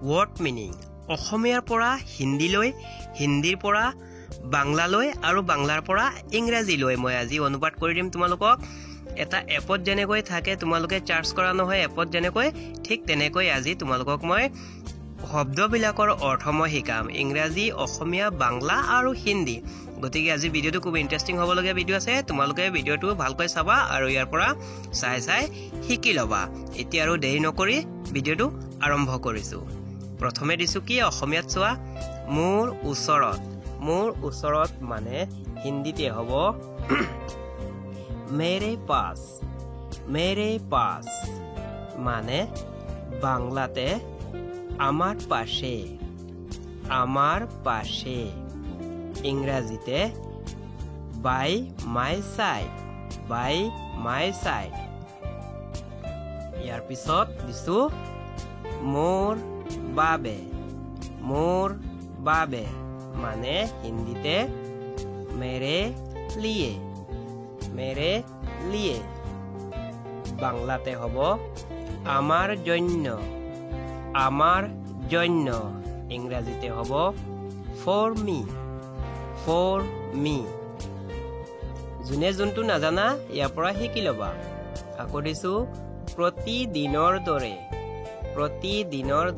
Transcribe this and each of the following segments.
word meaning অসমীয়াৰ পৰা হিন্দীলৈ হিন্দীৰ পৰা বাংলালৈ আৰু বাংলাৰ পৰা ইংৰাজীলৈ মই আজি অনুবাদ কৰি দিম তোমালোকক এটা এপত যেনেকৈ থাকে তোমালোকে চাৰ্চ কৰা নহয় এপত যেনেকৈ ঠিক তেনেকৈ আজি তোমালোকক মই শব্দবিলাকৰ অৰ্থ মই শিকাম ইংৰাজী অসমীয়া বাংলা আৰু হিন্দী গতিকে আজি ভিডিওটো খুব ইন্টাৰেষ্টিং হ'ব লগা ভিডিও আছে তোমালোকে ভিডিওটো ভালকৈ চাবা আৰু ইয়াৰ পৰা চাই চাই শিকি লবা এতিয়া আৰু দেৰি নকৰি ভিডিওটো আৰম্ভ কৰিছো প্ৰথমে দিছো কি অসমীয়াত চোৱা মোৰ ওচৰত মানে হিন্দীতে হ'ব मेरे पास মানে বাংলাতে আমাৰ পাশে ইংৰাজীতে by my side ইয়াৰ পিছত দিছো মোৰ বাবে মানে হিন্দীতে मेरे लिए বাংলাতে হ'ব আমাৰ জন্য ইংৰাজীতে হ'ব for me যোনে যোনটো নাজানা ইয়াৰ পৰা শিকি লবা আকৌ দিছো প্ৰতিদিনৰ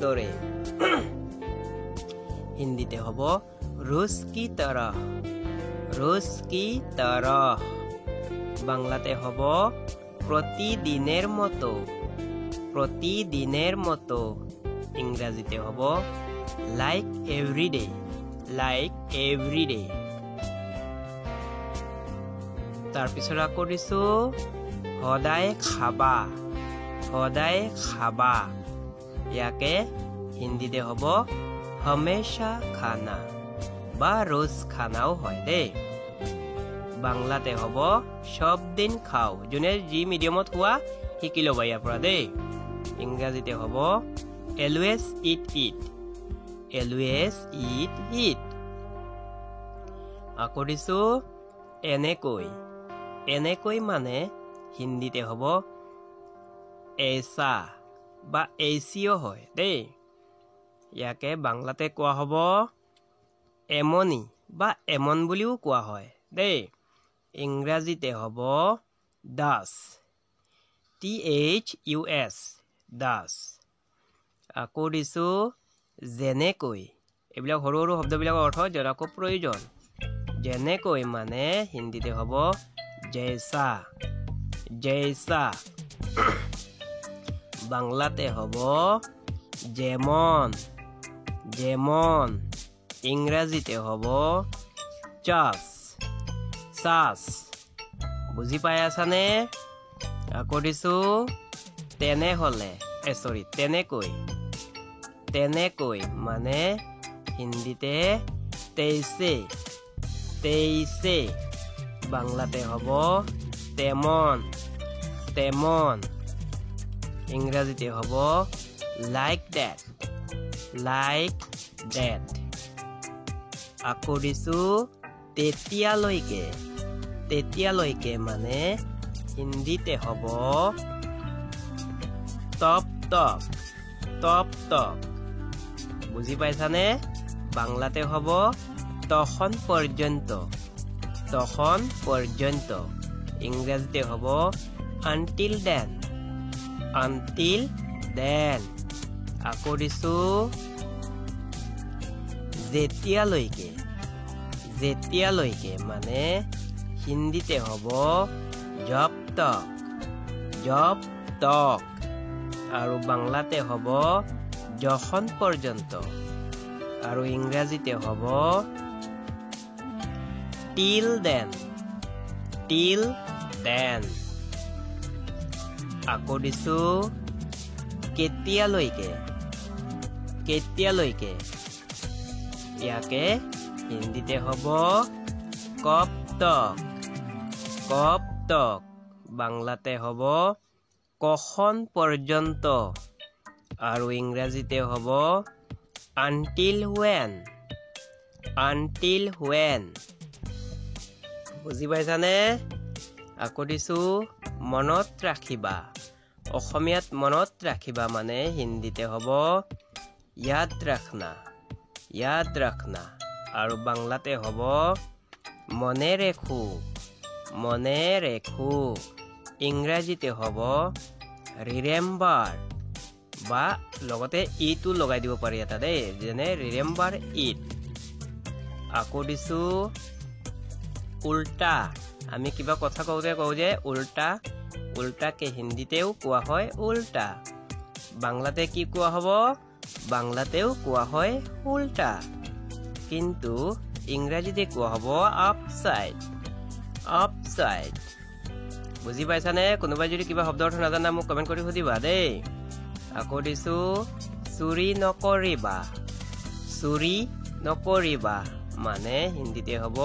দৰে হিন্দীতে হ'ব रोज की तरह বাংলাতে হ'ব প্ৰতিদিনেৰ মতো ইংৰাজীতে হ'ব like every day তাৰ পিছত আকৌ দিছো সদায় খাবা ইয়াকে হিন্দীতে হ'ব हमेशा खाना বা रोज খানাও হয় দেই বাংলাতে হ'ব সব দিন খাও যোনে জি মিডিয়ামত হোৱা শিকি লবা ইয়াৰ পৰা দেই ইংৰাজীতে হ'ব always eat আকৌ দিছো এনেকৈ মানে হিন্দীতে হ'ব ऐसा বা ऐसिও হয় দেই ইয়াকে বাংলাতে কোৱা হ'ব এমনি বা এমন বুলিও কোৱা হয় দেই ইংৰাজীতে হ'ব thus আকৌ দিছো যেনেকৈ এইবিলাক সৰু সৰু শব্দবিলাকৰ অৰ্থ জনাকো প্ৰয়োজন যেনেকৈ মানে হিন্দীতে হ'ব জৈসা বাংলাতে হ'ব যেমন ইংৰাজীতে হ'ব চাচ বুজি পাই আছানে আকৌ দিছো তেনেকৈ মানে হিন্দীতে তেইছে বাংলাতে হ'ব তেমন ইংৰাজীতে হ'ব like that আকৌ দিছো তেতিয়ালৈকে মানে হিন্দীতে হ'ব টপ বুজি পাইছানে বাংলাতে হ'ব তখন পৰ্যন্ত ইংৰাজীতে হ'ব until then আকৌ দিছো যেতিয়ালৈকে মানে হিন্দীতে হ'ব জব তক আৰু বাংলাতে হ'ব যখন পৰ্যন্ত আৰু ইংৰাজীতে হ'ব till then আকৌ দিছো কেতিয়ালৈকে ইয়াকে হিন্দীতে হ'ব কব তক বাংলাতে হ'ব কখন পৰ্যন্ত আৰু ইংৰাজীতে হ'ব until when বুজি পাইছানে আকৌ দিছো মনত ৰাখিবা অসমীয়াত মনত ৰাখিবা মানে হিন্দীতে হ'ব याद रखना আৰু বাংলাতে হ'ব মনে ৰেখো ইংৰাজীতে হ'ব remember বা লগতে ইটো লগাই দিব পাৰি এটা দেই যেনে remember it আকৌ দিছো উল্টা আমি কিবা কথা কওঁ যে উল্টা কে হিন্দীতেও কোৱা হয় উল্টা বাংলাতে কি কোৱা হ'ব বাংলাতেও কোৱা হয় উল্টা কিন্তু ইংৰাজীতে কোৱা হ'ব আপসাইড বুজি পাইছানে কোনোবাই যদি কিবা শব্দ অৰ্থ নাজানা মোক কমেন্ট কৰি সুধিবা দেই আকৌ দিছো চুৰি নকৰিবা মানে হিন্দীতে হ'ব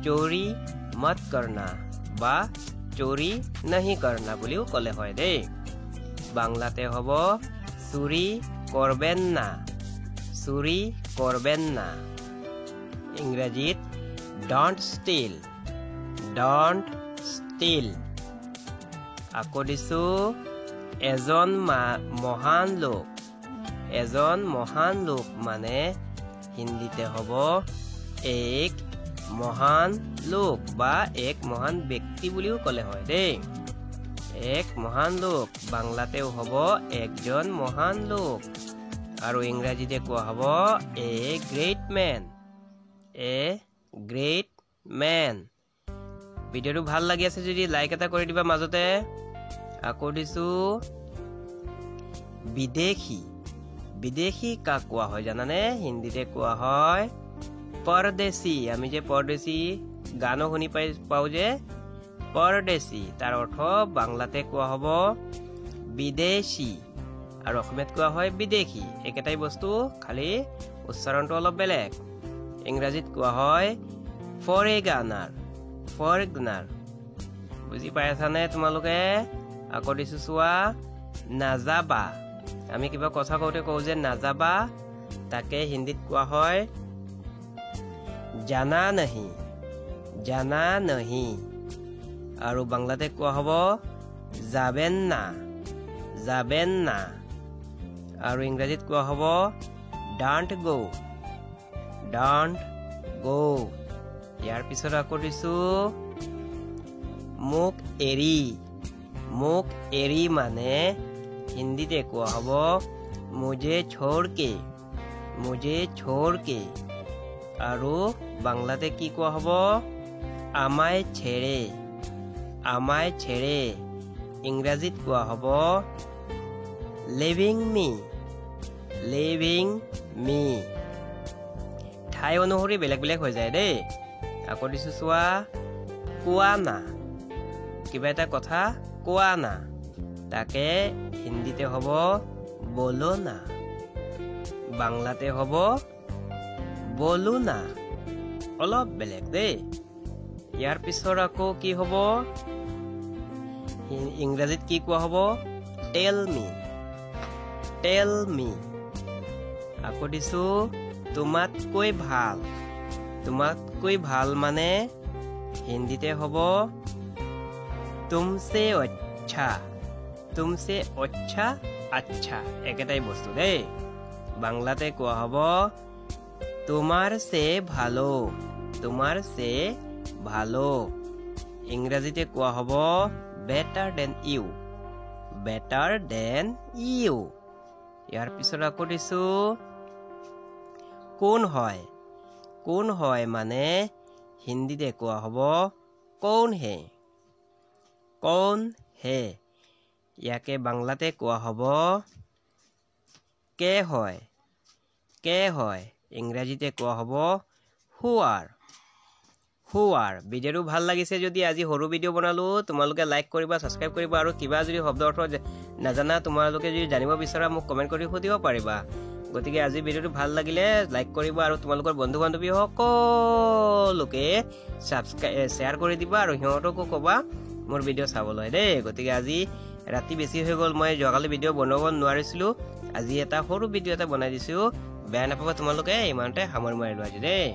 চোरी मत करना বা চোरी नहीं करना বুলিও কলে হয় দেই বাংলাতে হ'ব চুৰি কৰবেন না ইংৰাজীত don't steal আকৌ দিছো এজন মহান লোক মানে হিন্দীতে হ'ব এক মহান লোক বা এক মহান ব্যক্তি বুলিও কলে হয় দেই এক মহান লোক বাংলাতেও হ'ব একজন মহান লোক আৰু ইংৰাজীতে কোৱা হ'ব এ গ্ৰেট ম্যান ভিডিওটো ভাল লাগি আছে যদি লাইক এটা কৰি দিবা মাজতে আকৌ দিছো বিদেশী কাক কোৱা হয় জানানে হিন্দীতে কোৱা হয় परदेशी আমি যে परदेशी গানো শুনি পাও যে परदेशी তাৰ অৰ্থ বাংলাতে কোৱা হ'ব বিদেশী আৰু অসমীয়াত কোৱা হয় বিদেশী একেটাই বস্তু খালি উচ্চাৰণটো অলপ বেলেগ ইংৰাজীত কোৱা হয় ফৰেনাৰ বুজি পাইছানে তোমালোকে আকৌ দিছো চোৱা নাযাবা আমি কিবা কথা কওঁতে কওঁ যে নাযাবা তাকে হিন্দীত কোৱা হয় জানা नहीं আৰু বাংলাতে কোৱা হ'ব যাবেন না আৰু ইংৰাজীত কোৱা হ'ব don't go ইয়াৰ পিছত আকৌ দিছো মোক এৰি মানে হিন্দীতে কোৱা হ'ব मुझे छोड़ के আৰু বাংলাতে কি কোৱা হ'ব আমায় ছেড়ে ইংৰাজীত কোৱা হ'ব লিভিং মি ঠাই অনুসৰি বেলেগ হৈ যায় দেই আকৌ দিছো চোৱা কোৱা না কিবা এটা কথা কোৱা না তাকে হিন্দীতে হ'ব বলো না বাংলাতে হ'ব বলো না অলপ বেলেগ দেই ইয়াৰ পিছত আকৌ কি হ'ব ইংৰাজীত কি কোৱা হ'ব টেল মি আকৌ দিছো তোমাতকৈ ভাল মানে হিন্দীতে হ'ব তুমছে আচ্ছা একেটাই বস্তু দেই বাংলাতে কোৱা হ'ব তোমাৰ সে ভালো ইংৰাজীতে কোৱা হ'ব better than you ইয়াৰ পিছত আকৌ দিছো কোন হয় মানে হিন্দীতে কোৱা হ'ব কৌন হে ইয়াকে বাংলাতে কোৱা হ'ব কে হয় ইংৰাজীতে কোৱা হ'ব who are ভিডিওটো ভাল লাগিছে যদি আজি সৰু ভিডিও বনালো তোমালোকে লাইক কৰিবা সাবস্ক্ৰাইব কৰিবা আৰু কিবা যদি শব্দ অৰ্থ নাজানা তোমালোকে যদি জানিব বিচৰা মোক কমেন্ট কৰি সুধিব পাৰিবা গতিকে আজি ভিডিওটো ভাল লাগিলে লাইক কৰিবা আৰু তোমালোকৰ বন্ধু বান্ধৱী সকলোকে সাবস্ক্ৰাইব শেয়াৰ কৰি দিবা আৰু হিহঁতকো কবা মোৰ ভিডিও চাবলৈ দেই গতিকে আজি ৰাতি বেছি হৈ গ'ল মই যোৱাকালি ভিডিও বনাব নোৱাৰিছিলো আজি এটা সৰু ভিডিও এটা বনাই দিছো বেয়া নাপাবা তোমালোকে ইমানতে সামৰি মাৰিলো আজি দেই